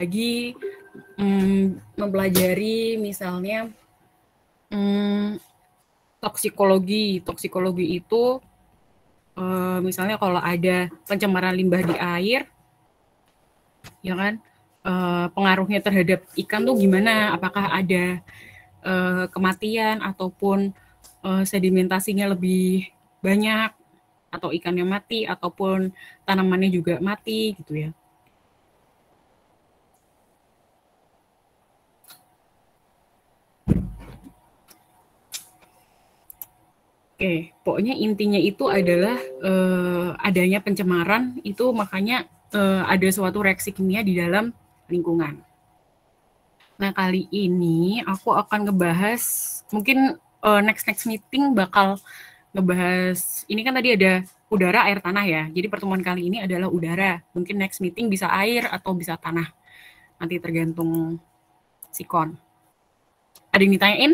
lagi mempelajari misalnya toksikologi. Toksikologi itu misalnya kalau ada pencemaran limbah di air, ya kan, pengaruhnya terhadap ikan tuh gimana? Apakah ada kematian ataupun sedimentasinya lebih banyak, atau ikannya mati, ataupun tanamannya juga mati gitu ya. Oke, pokoknya intinya itu adalah adanya pencemaran itu, makanya ada suatu reaksi kimia di dalam lingkungan. Nah, kali ini aku akan ngebahas, mungkin next meeting bakal ngebahas, ini kan tadi ada udara, air, tanah ya. Jadi pertemuan kali ini adalah udara. Mungkin next meeting bisa air atau bisa tanah. Nanti tergantung sikon. Ada yang ditanyain?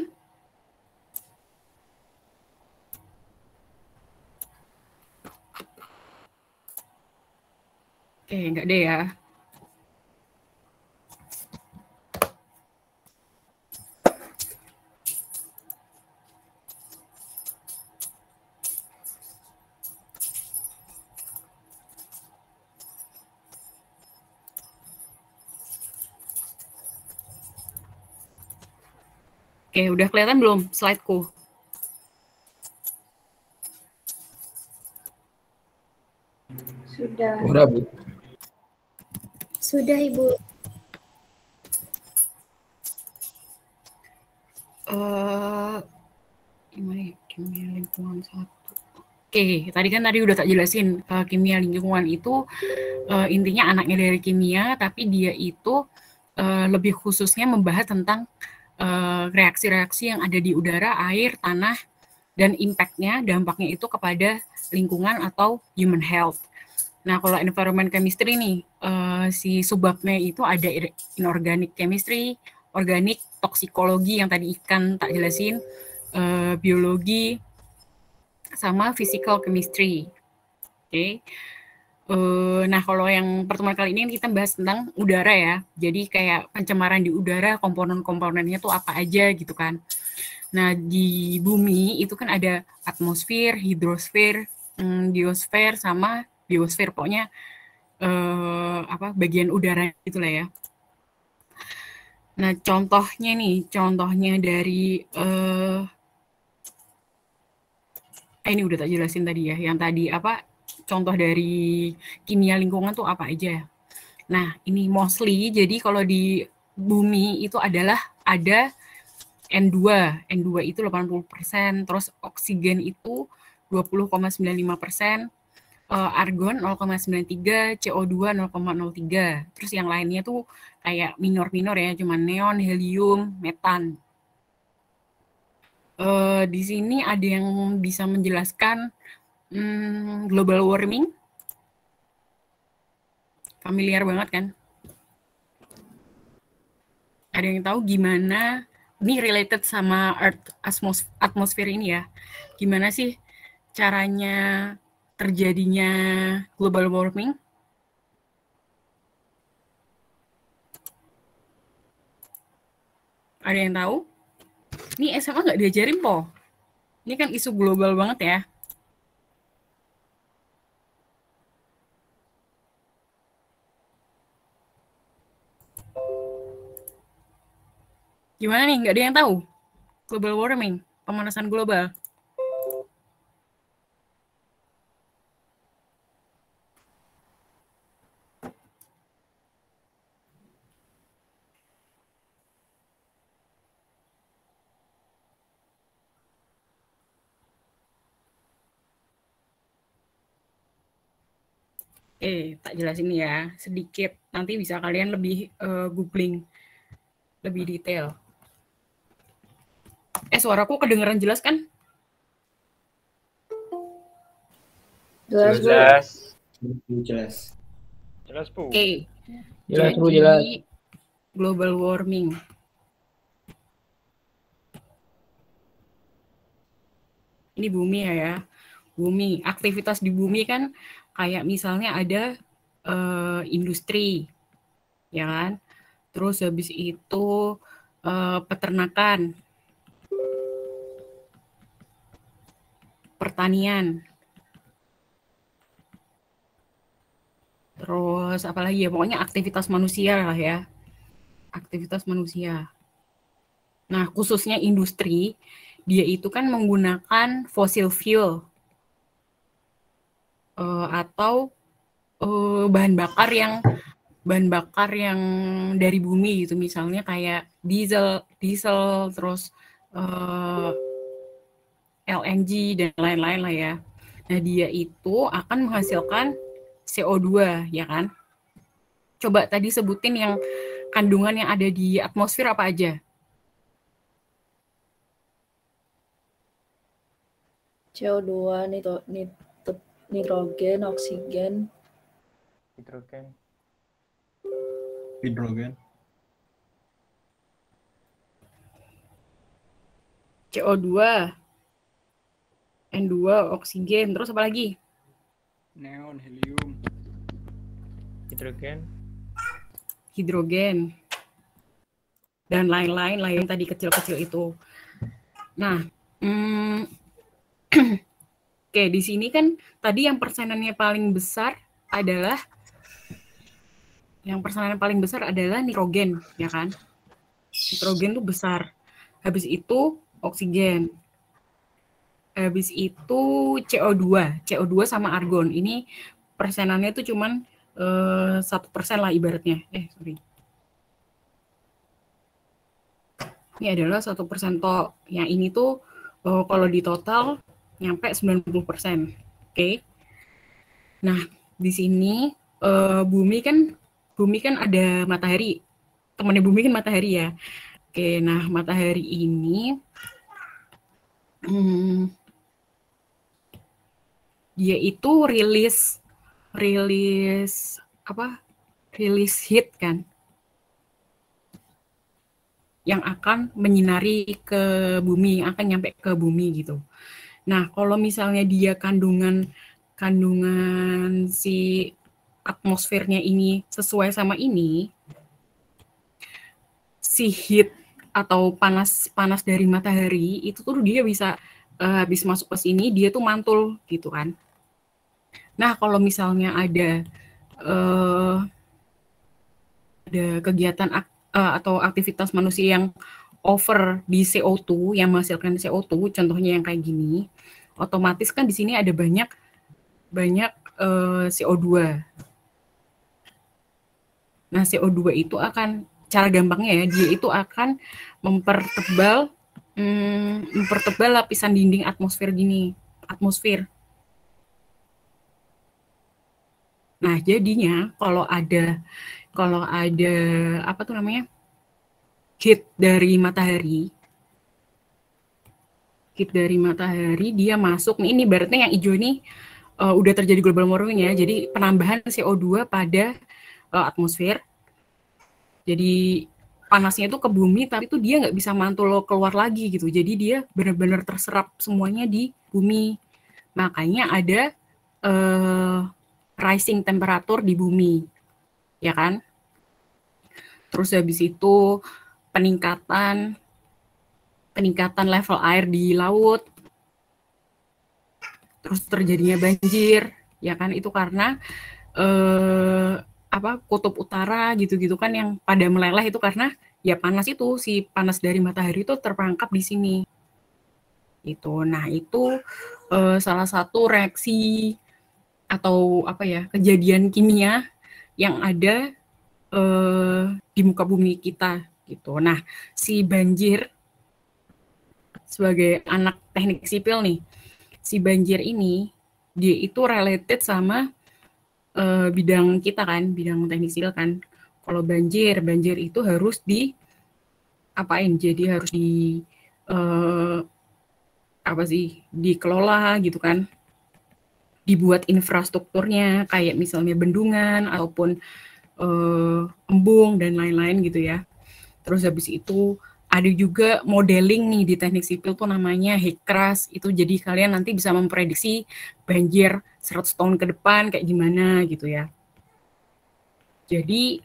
Oke, enggak deh ya. Oke, udah kelihatan belum slide-ku? Sudah. Udah, Bu. Sudah, Ibu. Gimana ya? Kimia lingkungan 1. Oke, tadi udah tak jelasin, kimia lingkungan itu intinya anaknya dari kimia, tapi dia itu lebih khususnya membahas tentang reaksi-reaksi yang ada di udara, air, tanah, dan impact-nya, dampaknya itu kepada lingkungan atau human health. Nah, kalau environment chemistry nih, si subbabnya itu ada inorganic chemistry, organik, toksikologi yang tadi ikan tak jelasin, biologi, sama physical chemistry. Oke. Nah, kalau yang pertemuan kali ini kita bahas tentang udara ya. Jadi kayak pencemaran di udara, komponen-komponennya tuh apa aja gitu kan. Nah, di bumi itu kan ada atmosfer, hidrosfer, geosfer, sama biosfer. Pokoknya bagian udara itulah ya. Nah, contohnya dari ini udah tak jelasin tadi ya. Yang tadi contoh dari kimia lingkungan tuh apa aja. Nah, ini mostly, jadi kalau di bumi itu adalah ada N2. N2 itu 80%, terus oksigen itu 20,95%, argon 0,93, CO2 0,03. Terus yang lainnya tuh kayak minor-minor ya, cuma neon, helium, metan. Di sini ada yang bisa menjelaskan global warming? Familiar banget kan? Ada yang tahu gimana, ini related sama Earth atmosfer ini ya, gimana sih caranya terjadinya global warming? Ada yang tahu? Ini SMA nggak diajarin po. Ini kan isu global banget ya. Gimana nih, nggak ada yang tahu? Global warming, pemanasan global. Tak jelasin ya, sedikit. Nanti bisa kalian lebih googling lebih detail. Suaraku kedengeran jelas kan? Jelas, Bu. Jelas. Jelas. Jelas, Bu. Oke. Jelas, Bu, Jadi jelas. global warming. Ini bumi ya. Bumi, aktivitas di bumi kan kayak misalnya ada industri, ya kan? Terus habis itu peternakan, pertanian, terus apalagi ya, pokoknya aktivitas manusia lah ya, aktivitas manusia. Nah, khususnya industri, dia itu kan menggunakan fossil fuel atau bahan bakar yang dari bumi gitu, misalnya kayak diesel, terus LNG dan lain-lain lah ya. Nah, dia itu akan menghasilkan CO2, ya kan? Coba tadi sebutin yang kandungan yang ada di atmosfer apa aja? CO2, nitrogen, oksigen, hidrogen, CO2, N2, oksigen, terus apa lagi? neon, helium, hidrogen, dan lain-lain lah yang tadi kecil-kecil itu. Nah, oke, di sini kan tadi yang persenannya paling besar adalah nitrogen, ya kan? Nitrogen tuh besar. Habis itu oksigen. Habis itu CO2 sama argon. Ini persenannya tuh cuman 1% lah ibaratnya. Sorry. Ini adalah 1% toh. Yang ini tuh kalau di total nyampe 90%. Oke. Nah, di sini bumi kan ada matahari. Temannya bumi kan matahari ya. Oke, nah matahari ini dia itu rilis heat kan, yang akan menyinari ke bumi, akan nyampe ke bumi gitu. Nah, kalau misalnya dia kandungan si atmosfernya ini sesuai sama ini, si heat atau panas dari matahari itu tuh dia bisa habis masuk ke sini dia tuh mantul gitu kan. Nah, kalau misalnya ada kegiatan atau aktivitas manusia yang over di CO2, yang menghasilkan CO2, contohnya yang kayak gini, otomatis kan di sini ada banyak CO2. Nah, CO2 itu akan, cara gampangnya ya, dia itu akan mempertebal lapisan dinding atmosfer gini, Nah, jadinya kalau ada heat dari matahari, dia masuk nih, ini berarti yang hijau ini udah terjadi global warming ya. Jadi penambahan CO2 pada atmosfer. Jadi panasnya itu ke bumi, tapi itu dia nggak bisa mantul keluar lagi gitu. Jadi dia benar-benar terserap semuanya di bumi. Makanya ada rising temperatur di bumi, ya kan? Terus habis itu peningkatan level air di laut, terus terjadinya banjir, ya kan? Itu karena kutub utara gitu-gitu kan yang pada meleleh itu karena ya panas itu, si panas dari matahari itu terperangkap di sini. Itu. Nah, itu salah satu reaksi atau kejadian kimia yang ada di muka bumi kita gitu. Nah, si banjir, sebagai anak teknik sipil nih, si banjir ini dia itu related sama bidang kita kan, bidang teknik sipil kan. Kalau banjir itu harus jadi harus dikelola gitu kan, dibuat infrastrukturnya kayak misalnya bendungan ataupun embung dan lain-lain gitu ya. Terus habis itu ada juga modeling nih di teknik sipil tuh namanya HECRAS. Itu jadi kalian nanti bisa memprediksi banjir 100 tahun ke depan kayak gimana gitu ya. Jadi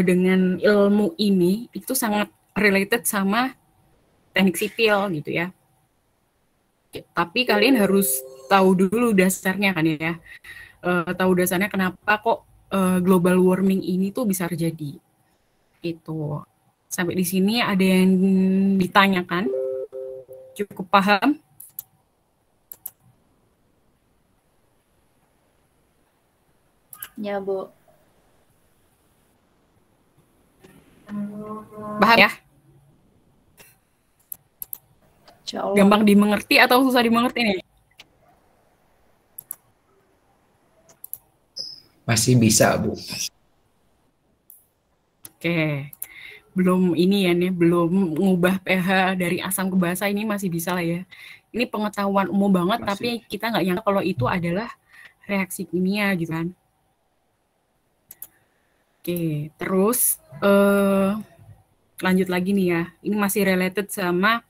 dengan ilmu ini itu sangat related sama teknik sipil gitu ya. Tapi kalian harus tahu dulu dasarnya kan ya. Tahu dasarnya kenapa kok global warming ini tuh bisa terjadi. Itu. Sampai di sini ada yang ditanyakan? Cukup paham? Ya, Bu. Paham ya? Insya Allah. Gampang dimengerti atau susah dimengerti nih? Masih bisa, Bu. Oke. Belum ini ya nih, belum ngubah pH dari asam ke basa, ini masih bisa lah ya. Ini pengetahuan umum banget, Masih. tapi kita nggak nyangka kalau itu adalah reaksi kimia gitu kan. Oke, terus lanjut lagi nih ya. Ini masih related sama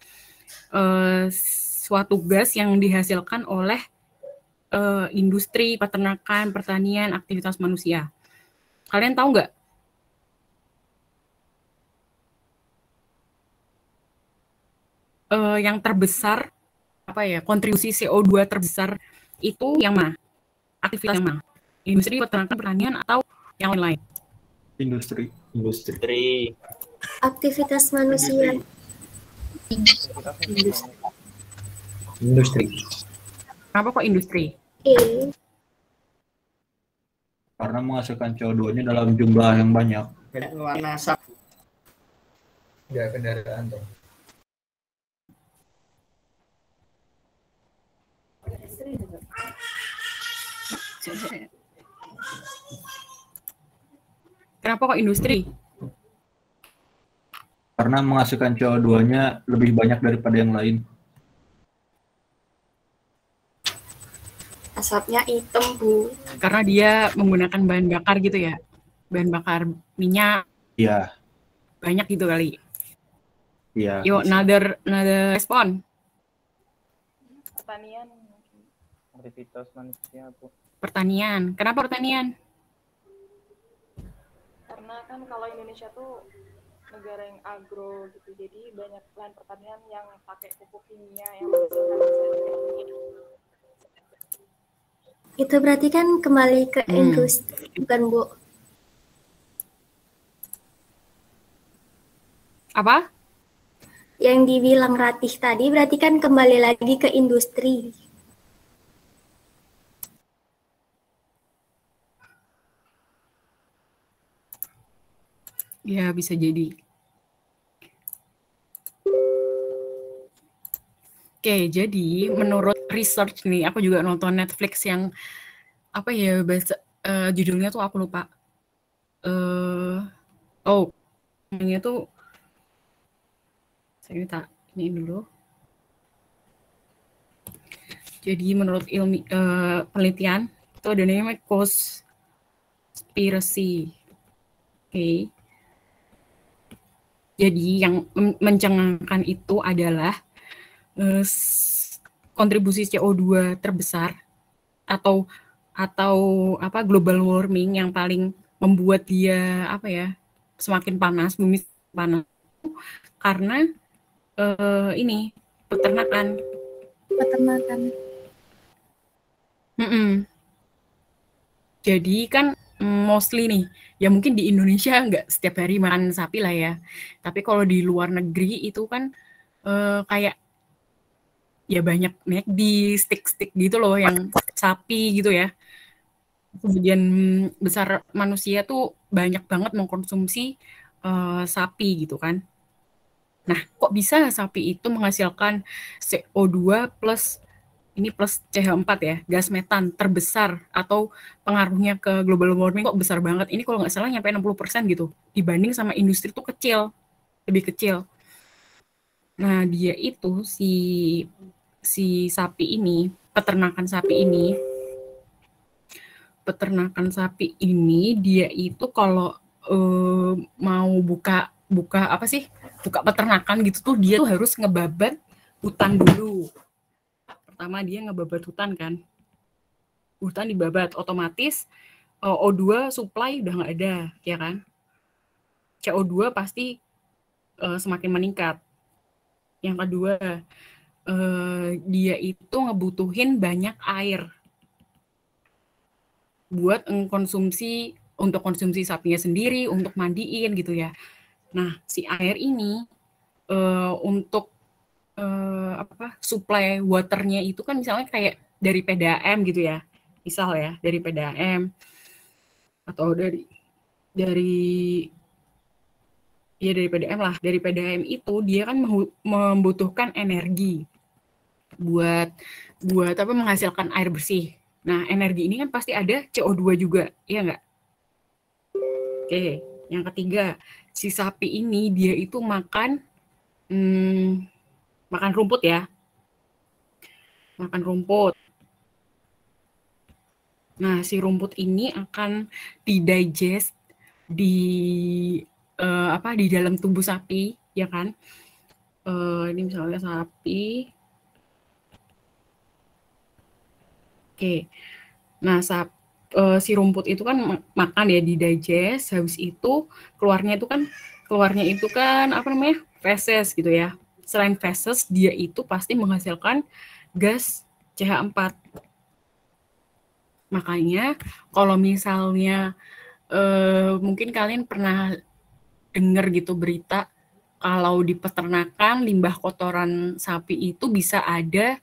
suatu gas yang dihasilkan oleh industri, peternakan, pertanian, aktivitas manusia. Kalian tahu nggak? Yang terbesar, apa ya, kontribusi CO2 terbesar itu yang mana? Aktivitas yang mana? Industri, peternakan, pertanian, atau yang lain? Industri. Aktivitas manusia. Industri. Kenapa kok industri? Karena menghasilkan CO2-nya dalam jumlah yang banyak. Warna sap. Ya, kendaraan tuh. Kenapa kok industri? Karena menghasilkan CO2-nya lebih banyak daripada yang lain. Asapnya hitam, Bu. Karena dia menggunakan bahan bakar gitu ya? Bahan bakar minyak Iya. banyak gitu kali. Iya. Yuk, another respon. Pertanian, aktivitas manusia, Bu. Pertanian. Kenapa pertanian? Karena kan kalau Indonesia tuh negara yang agro gitu, jadi banyak lahan pertanian yang pakai pupuk kimia yang Itu berarti kan kembali ke industri, bukan, Bu? Apa? Yang dibilang Ratih tadi berarti kan kembali lagi ke industri. Ya, bisa jadi. Oke, jadi menurut research nih, aku juga nonton Netflix yang apa ya bahasa judulnya tuh aku lupa. Namanya tuh saya minta ini dulu. Jadi menurut penelitian itu ada namanya conspiracy. Oke. Jadi yang mencengangkan itu adalah kontribusi CO2 terbesar atau apa global warming yang paling membuat dia apa ya semakin panas, bumi panas karena ini peternakan. Jadi kan mostly nih, ya mungkin di Indonesia nggak setiap hari makan sapi lah ya. Tapi kalau di luar negeri itu kan kayak ya banyak McD, stick gitu loh yang sapi gitu ya. Sebagian besar manusia tuh banyak banget mengkonsumsi sapi gitu kan. Nah, kok bisa sapi itu menghasilkan CO2 plus CH4 ya, gas metan terbesar atau pengaruhnya ke global warming kok besar banget. Ini kalau nggak salah nyampe 60% gitu. Dibanding sama industri tuh kecil, lebih kecil. Nah, dia itu si sapi ini, peternakan sapi ini dia itu kalau mau buka peternakan gitu tuh dia tuh harus ngebabat hutan dulu. Pertama dia ngebabat hutan kan. Hutan dibabat otomatis O2 supply udah nggak ada, ya kan? CO2 pasti semakin meningkat. Yang kedua, dia itu ngebutuhin banyak air buat untuk konsumsi sapinya sendiri, untuk mandiin gitu ya. Nah, si air ini untuk supply waternya itu kan misalnya kayak dari PDAM gitu ya, misal ya dari PDAM atau dari PDAM lah. Dari PDAM itu dia kan membutuhkan energi buat menghasilkan air bersih. Nah, energi ini kan pasti ada CO2 juga, iya nggak? Oke, yang ketiga, si sapi ini dia itu makan rumput ya. Makan rumput. Nah, si rumput ini akan didigest di dalam tubuh sapi, ya kan? Ini misalnya sapi. Oke. Nah, si rumput itu kan makan ya, didigest, habis itu keluarnya itu kan feses gitu ya. Selain feses, dia itu pasti menghasilkan gas CH4. Makanya kalau misalnya mungkin kalian pernah dengar gitu berita kalau di peternakan limbah kotoran sapi itu bisa ada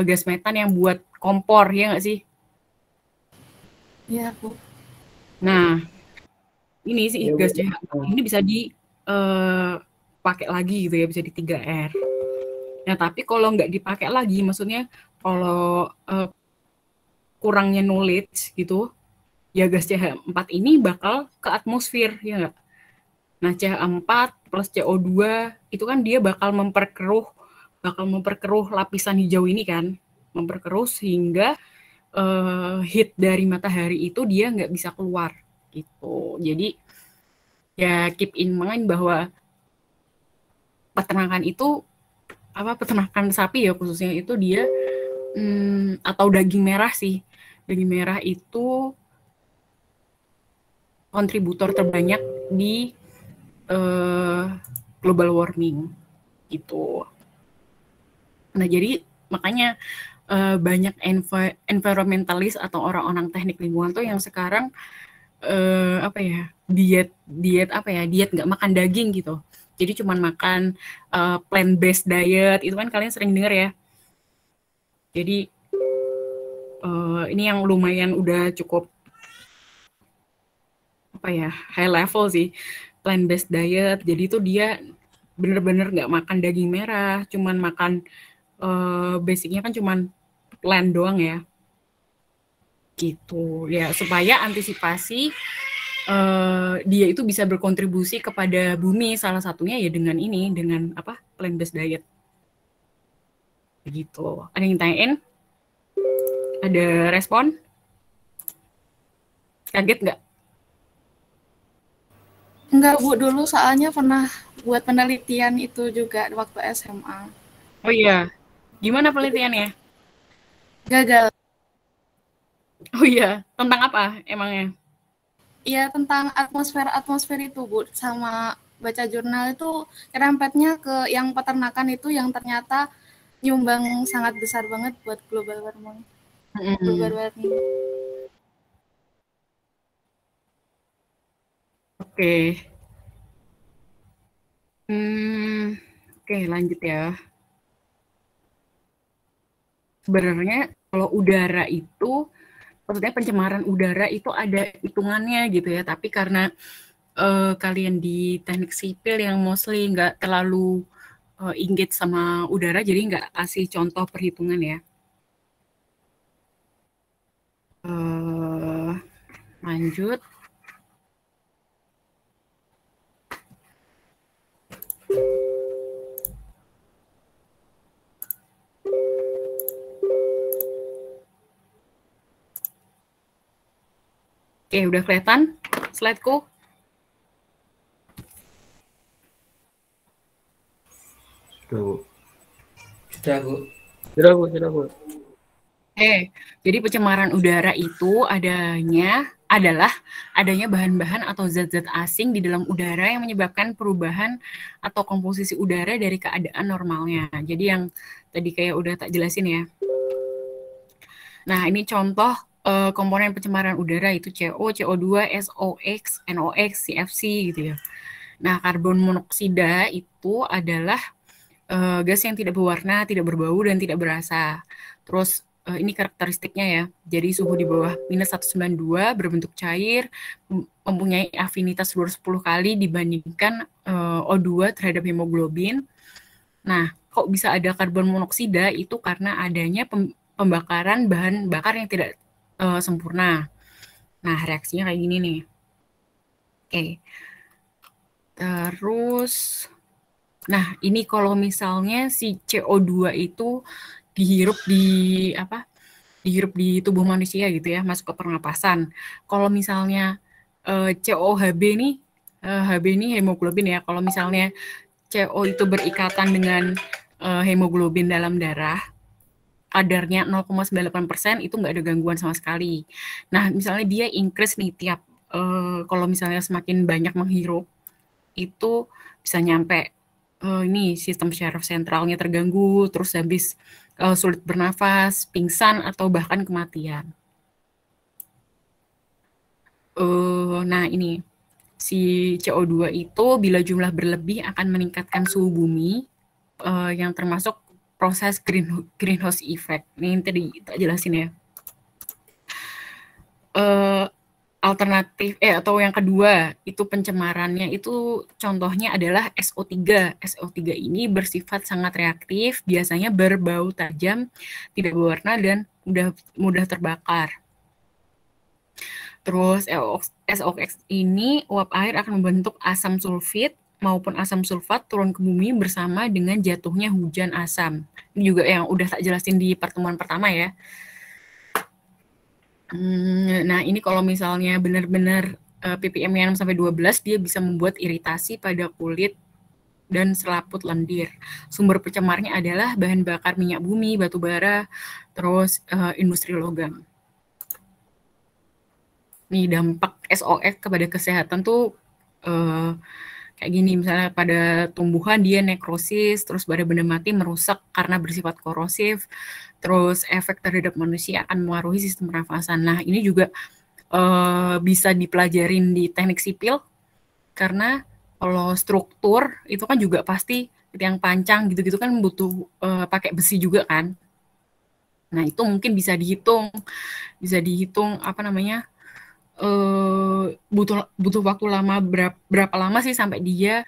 gas metan yang buat kompor, ya nggak sih? Iya, Bu. Nah, ini sih gas CH4 ini bisa dipakai lagi gitu ya, bisa di 3R. Nah, tapi kalau nggak dipakai lagi, maksudnya kalau kurangnya knowledge gitu, ya gas CH4 ini bakal ke atmosfer, ya nggak? Nah, CH4 plus CO2 itu kan dia bakal memperkeruh lapisan hijau ini kan, memperkeruh sehingga heat dari matahari itu dia nggak bisa keluar gitu. Jadi ya keep in mind bahwa peternakan sapi ya khususnya itu dia atau daging merah sih. Daging merah itu kontributor terbanyak di global warming gitu. Nah, jadi makanya banyak environmentalis atau orang-orang teknik lingkungan tuh yang sekarang diet nggak makan daging gitu. Jadi cuman makan plant based diet, itu kan kalian sering dengar ya. Jadi ini yang lumayan udah cukup high level sih, plant based diet. Jadi itu dia bener-bener nggak makan daging merah, cuman makan basicnya kan cuman plant doang ya, gitu ya, supaya antisipasi dia itu bisa berkontribusi kepada bumi, salah satunya ya dengan plant based diet, gitu. Ada yang tanyain? Ada respon? Kaget nggak? Enggak, Bu, dulu soalnya pernah buat penelitian itu juga waktu SMA. Oh iya, gimana penelitiannya? Gagal. Oh iya, tentang apa emangnya? Iya, tentang atmosfer itu, Bu. Sama baca jurnal itu kerempetnya ke yang peternakan itu yang ternyata nyumbang sangat besar banget buat global warming. Oke. Oke, lanjut ya. Sebenarnya kalau udara itu, maksudnya pencemaran udara itu ada hitungannya gitu ya, tapi karena kalian di teknik sipil yang mostly nggak terlalu engage sama udara, jadi nggak kasih contoh perhitungan ya. Lanjut. Oke, udah kelihatan slide-ku? Sudah, Bu. Jadi pencemaran udara itu adalah adanya bahan-bahan atau zat-zat asing di dalam udara yang menyebabkan perubahan atau komposisi udara dari keadaan normalnya. Jadi yang tadi kayak udah tak jelasin ya. Nah, ini contoh komponen pencemaran udara itu CO, CO2, SOx, NOx, CFC gitu ya. Nah, karbon monoksida itu adalah gas yang tidak berwarna, tidak berbau, dan tidak berasa. Terus ini karakteristiknya ya. Jadi suhu di bawah minus 192, berbentuk cair, mempunyai afinitas 210 kali dibandingkan O2 terhadap hemoglobin. Nah, kok bisa ada karbon monoksida? Itu karena adanya pembakaran bahan bakar yang tidak sempurna. Nah, reaksinya kayak gini nih. Oke. Terus, nah ini kalau misalnya si CO2 itu dihirup di tubuh manusia gitu ya, masuk ke pernapasan. Kalau misalnya COHB nih, HB ini hemoglobin ya. Kalau misalnya CO itu berikatan dengan hemoglobin dalam darah, kadarnya 0,98% itu nggak ada gangguan sama sekali. Nah, misalnya dia increase nih tiap kalau misalnya semakin banyak menghirup, itu bisa nyampe ini sistem syaraf sentralnya terganggu, terus habis sulit bernafas, pingsan, atau bahkan kematian. Nah, ini si CO2 itu bila jumlah berlebih akan meningkatkan suhu bumi yang termasuk proses greenhouse effect. Ini tadi tak jelasin ya. Alternatif atau yang kedua itu pencemarannya itu contohnya adalah SO3. SO3 ini bersifat sangat reaktif, biasanya berbau tajam, tidak berwarna dan mudah terbakar. Terus SOx ini uap air akan membentuk asam sulfit maupun asam sulfat turun ke bumi bersama dengan jatuhnya hujan asam. Ini juga yang udah tak jelasin di pertemuan pertama ya. Nah, ini kalau misalnya benar-benar ppm-nya 6-12, dia bisa membuat iritasi pada kulit dan selaput lendir. Sumber pencemarnya adalah bahan bakar minyak bumi, batu bara, terus industri logam. Nih, dampak SOx kepada kesehatan tuh kayak gini, misalnya pada tumbuhan dia nekrosis, terus pada benda mati merusak karena bersifat korosif, terus efek terhadap manusia akan mempengaruhi sistem pernafasan. Nah, ini juga bisa dipelajarin di teknik sipil, karena kalau struktur itu kan juga pasti yang pancang gitu-gitu kan butuh pakai besi juga kan. Nah, itu mungkin bisa dihitung apa namanya, butuh waktu lama berapa lama sih sampai dia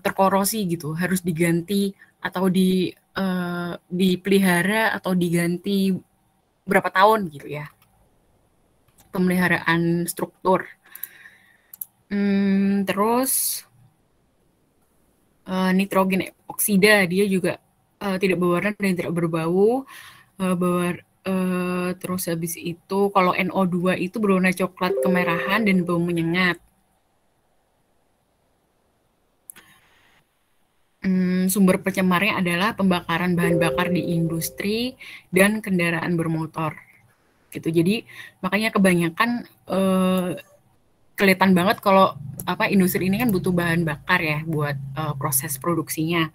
terkorosi gitu, harus diganti atau dipelihara atau diganti berapa tahun gitu ya, pemeliharaan struktur. Terus nitrogen oksida, dia juga tidak berwarna dan tidak berbau. Terus habis itu kalau NO2 itu berwarna coklat kemerahan dan bau menyengat. Sumber pencemarnya adalah pembakaran bahan bakar di industri dan kendaraan bermotor. Gitu. Jadi makanya kebanyakan kelihatan banget kalau industri ini kan butuh bahan bakar ya buat proses produksinya.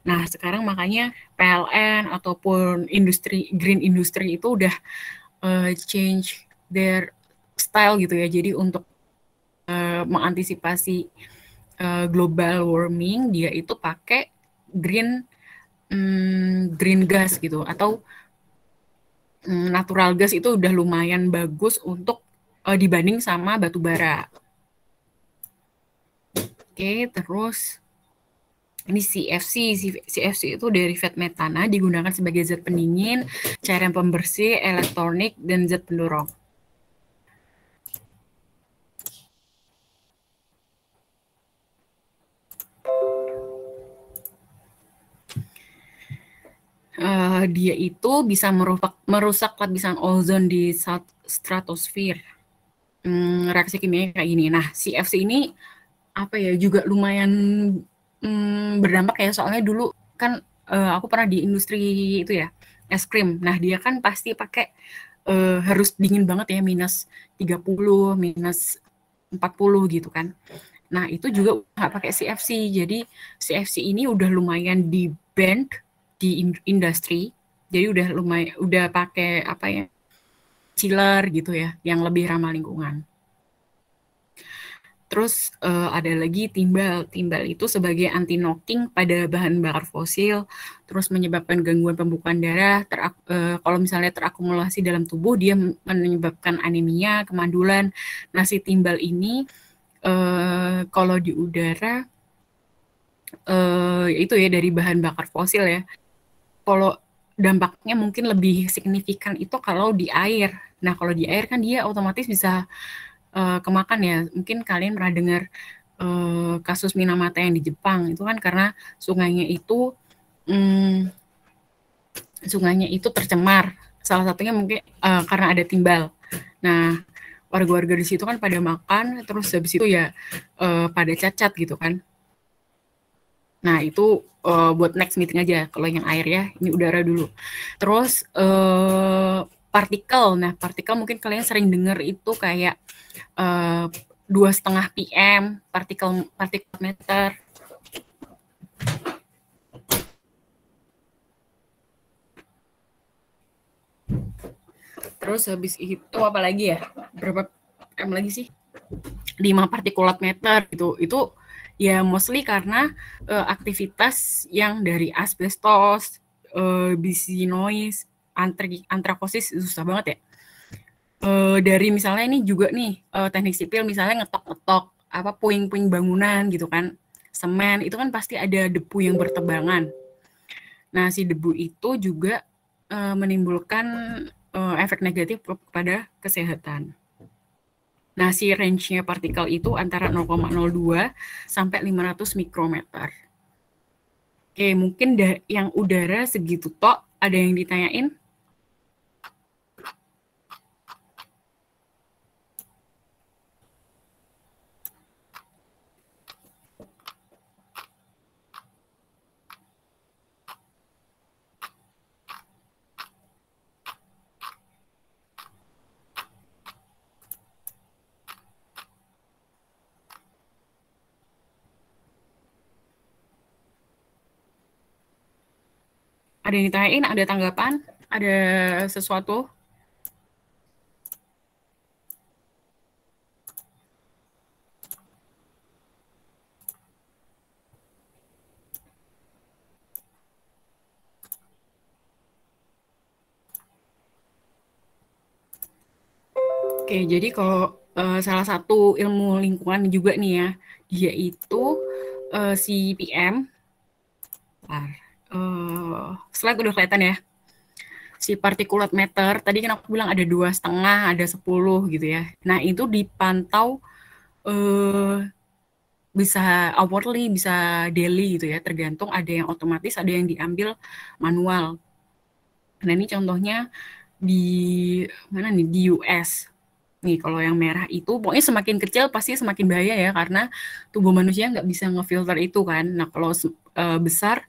Nah, sekarang makanya PLN ataupun green industry itu udah change their style gitu ya. Jadi untuk mengantisipasi global warming, dia itu pakai green gas gitu, atau natural gas itu udah lumayan bagus untuk dibanding sama batu bara. Oke, terus ini CFC itu derivat metana, digunakan sebagai zat pendingin, cairan pembersih, elektronik, dan zat pendorong. Dia itu bisa merusak lapisan ozon di stratosfer. Reaksi kimia kayak gini. Nah, CFC ini juga lumayan berdampak ya, soalnya dulu kan aku pernah di industri itu ya, es krim. Nah, dia kan pasti pakai harus dingin banget ya, minus 30, minus 40 gitu kan. Nah, itu juga nggak pakai CFC. Jadi CFC ini udah lumayan di ban di industri. Jadi udah pakai apa ya, chiller gitu ya, yang lebih ramah lingkungan. Terus ada lagi timbal. Timbal itu sebagai anti knocking pada bahan bakar fosil, terus menyebabkan gangguan pembekuan darah. Kalau misalnya terakumulasi dalam tubuh, dia menyebabkan anemia, kemandulan. Nah, si timbal ini kalau di udara itu ya dari bahan bakar fosil ya. Kalau dampaknya mungkin lebih signifikan itu kalau di air. Nah, kalau di air kan dia otomatis bisa kemakan ya. Mungkin kalian pernah dengar kasus Minamata yang di Jepang itu kan karena sungainya itu tercemar. Salah satunya mungkin karena ada timbal. Nah, warga-warga di situ kan pada makan, terus habis itu ya pada cacat gitu kan. Nah, itu buat next meeting aja. Kalau yang air ya, ini udara dulu. Terus partikel. Nah, partikel mungkin kalian sering dengar itu kayak 2,5 PM partikel meter. Terus habis itu apa lagi ya? Berapa PM lagi sih? 5 partikulat meter gitu. Itu ya mostly karena aktivitas yang dari asbestos, bisinois, antrakosis, susah banget ya. Dari misalnya ini juga nih teknik sipil misalnya ngetok-ngetok apa puing-puing bangunan gitu kan, semen itu kan pasti ada debu yang bertebangan. Nah, si debu itu juga menimbulkan efek negatif kepada kesehatan. Nah, si range-nya partikel itu antara 0,02 sampai 500 mikrometer. Oke, mungkin yang udara segitu tok, ada yang ditanyain? Ada yang ditanyain, ada tanggapan, ada sesuatu? Oke, jadi kalau salah satu ilmu lingkungan juga nih ya, dia itu si PM, slide udah kelihatan ya, si partikulat meter, tadi kan aku bilang ada 2,5, ada 10 gitu ya. Nah, itu dipantau bisa hourly, bisa daily gitu ya, tergantung ada yang otomatis, ada yang diambil manual. Nah, ini contohnya di mana nih, di US. Nih, kalau yang merah itu, pokoknya semakin kecil pasti semakin bahaya ya, karena tubuh manusia nggak bisa ngefilter itu kan. Nah, kalau besar,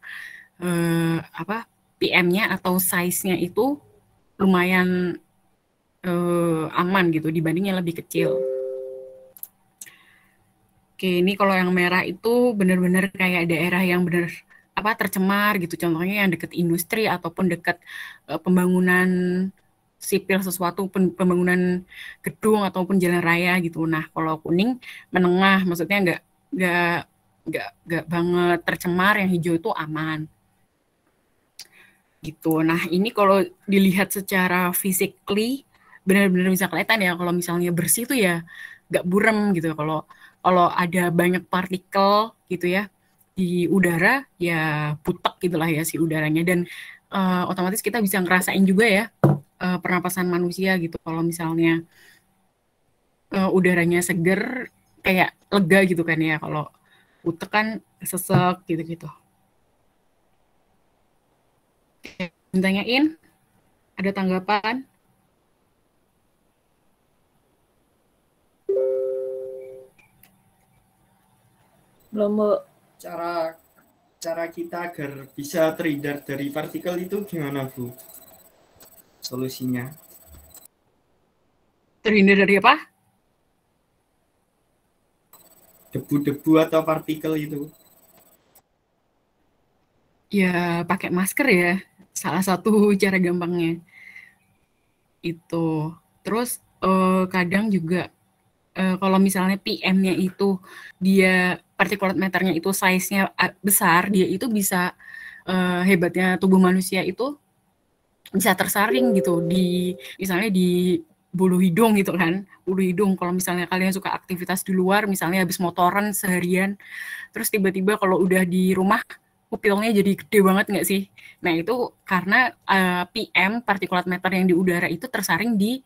PM-nya atau size-nya itu lumayan aman gitu, dibanding yang lebih kecil. Oke, ini kalau yang merah itu benar-benar kayak daerah yang benar tercemar gitu. Contohnya yang dekat industri ataupun dekat pembangunan sipil sesuatu, pembangunan gedung ataupun jalan raya gitu. Nah, kalau kuning menengah, maksudnya nggak banget tercemar, yang hijau itu aman. Gitu. Nah, ini kalau dilihat secara physically benar-benar bisa kelihatan ya, kalau misalnya bersih tuh ya nggak burem gitu. Kalau ada banyak partikel gitu ya di udara, ya butek gitulah ya si udaranya, dan otomatis kita bisa ngerasain juga ya pernapasan manusia gitu. Kalau misalnya udaranya seger, kayak lega gitu kan ya. Kalau butek kan sesek gitu-gitu. Tanyain, ada tanggapan? Belum, Bu. Cara kita agar bisa terhindar dari partikel itu gimana, Bu? Solusinya? Terhindar dari apa? Debu-debu atau partikel itu. Ya pakai masker ya, salah satu cara gampangnya itu. Terus kadang juga kalau misalnya PM-nya itu dia particulate matter-nya itu size-nya besar, dia itu bisa hebatnya tubuh manusia itu bisa tersaring gitu di misalnya di bulu hidung gitu kan. Bulu hidung kalau misalnya kalian suka aktivitas di luar, misalnya habis motoran seharian, terus tiba-tiba kalau udah di rumah pupilnya jadi gede banget nggak sih? Nah itu karena PM particulate matter yang di udara itu tersaring di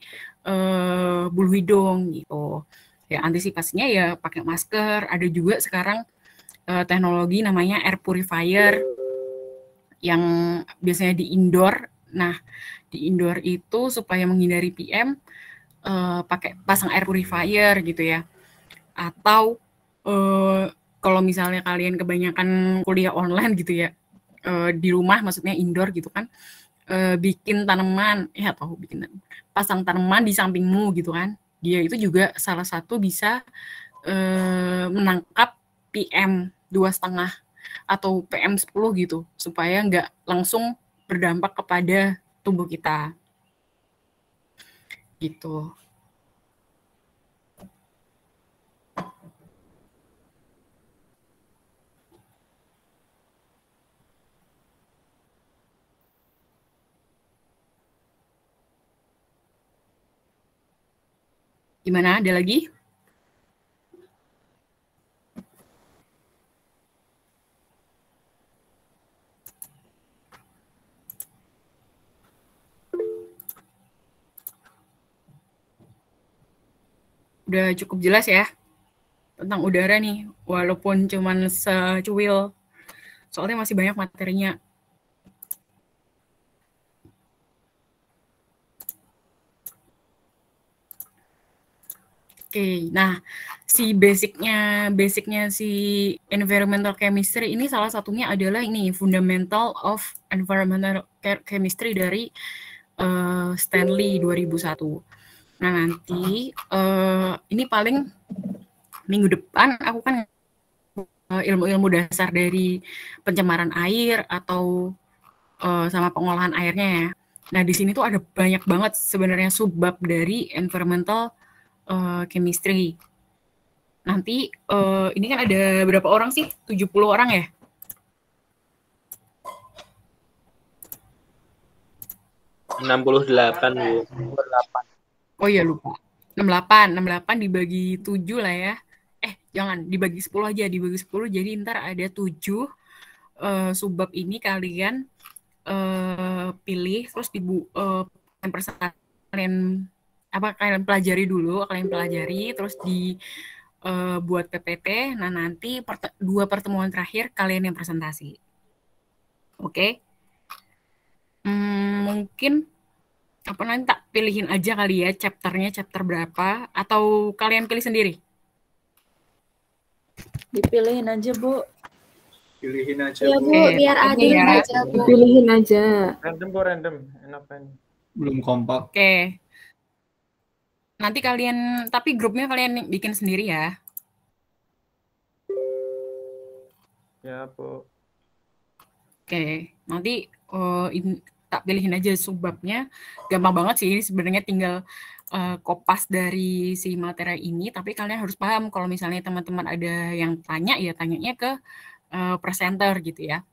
bulu hidung gitu. Ya antisipasinya ya pakai masker. Ada juga sekarang teknologi namanya air purifier yang biasanya di indoor. Nah di indoor itu supaya menghindari PM pakai pasang air purifier gitu ya. Atau kalau misalnya kalian kebanyakan kuliah online gitu ya, di rumah maksudnya indoor gitu kan, bikin tanaman, pasang tanaman di sampingmu gitu kan, dia itu juga salah satu bisa menangkap PM 2,5 atau PM 10 gitu, supaya nggak langsung berdampak kepada tubuh kita. Gitu. Gimana? Ada lagi? Udah cukup jelas ya tentang udara nih, walaupun cuman secuil, soalnya masih banyak materinya. Oke, nah si basicnya si environmental chemistry ini salah satunya adalah ini Fundamental of Environmental Chemistry dari Stanley 2001. Nah nanti ini paling minggu depan aku kan ilmu-ilmu dasar dari pencemaran air atau sama pengolahan airnya ya. Nah di sini tuh ada banyak banget sebenarnya subbab dari environmental chemistry. Nanti ini kan ada berapa orang sih? 70 orang ya? (68, Bu). Oh iya lupa. 68 dibagi 7 lah ya. Jangan, dibagi 10 aja, dibagi 10 jadi ntar ada 7 subbab ini kalian pilih terus kalian pelajari dulu, terus buat PPT. Nah nanti 2 pertemuan terakhir kalian yang presentasi. Oke? Mungkin nanti tak pilihin aja kali ya chapternya, chapter berapa, atau kalian pilih sendiri? Dipilihin aja, Bu. Pilihin aja, Iya, Bu. Bu, biar adil ya. aja, Bu. Dipilihin aja. Random, Bu, random. Enakan. Belum kompak. Oke. Nanti kalian, tapi grupnya kalian bikin sendiri ya. Ya, Bu. Oke, nanti tak pilihin aja subbabnya. Gampang banget sih, sebenarnya tinggal kopas dari si materi ini, tapi kalian harus paham kalau misalnya teman-teman ada yang tanya, ya tanyanya ke presenter gitu ya.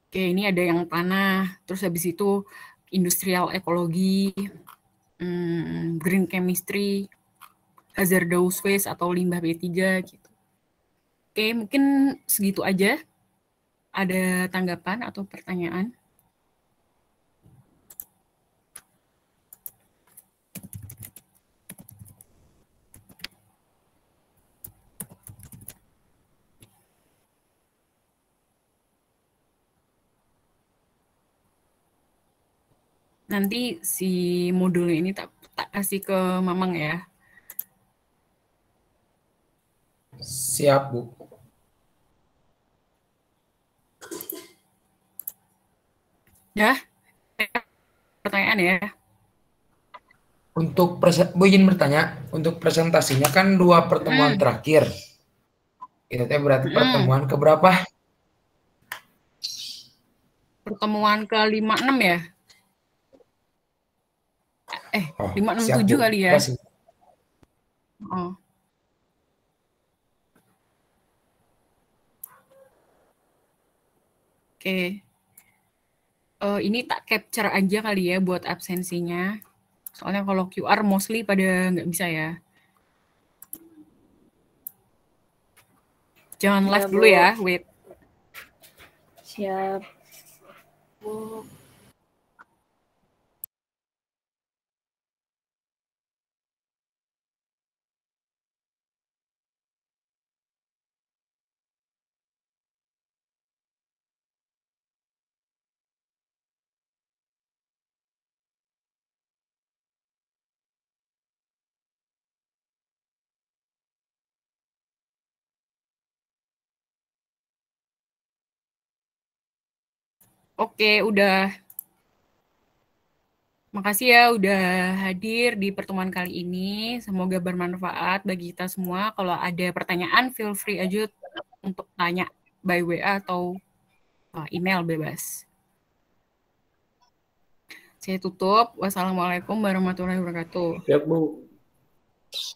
Oke, ini ada yang tanah, terus habis itu industrial ekologi, green chemistry, hazardous waste atau limbah B3 gitu. Oke, mungkin segitu aja. Ada tanggapan atau pertanyaan? Nanti si modulnya ini tak kasih ke Mamang ya. Siap, Bu. Ya, pertanyaan ya. Bu izin bertanya, untuk presentasinya kan 2 pertemuan terakhir. Itu teh berarti pertemuan keberapa? Pertemuan ke-5, 6 ya? 5, 6, siap, 7 Bu. kali ya? Terima kasih. Oh. Oke. Ini tak capture aja kali ya buat absensinya. Soalnya kalau QR mostly pada nggak bisa ya. Jangan Ya, live Bu. dulu ya, wait. Siap. Oke, udah. Makasih ya udah hadir di pertemuan kali ini. Semoga bermanfaat bagi kita semua. Kalau ada pertanyaan, feel free aja untuk tanya by WA atau email bebas. Saya tutup. Wassalamualaikum warahmatullahi wabarakatuh. Siap, Bu.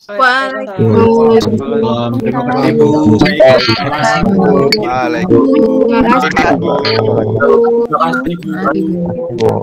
Waalaikumsalam. Terima kasih, Bu. Waalaikumsalam. Terima kasih, Bu. Bu.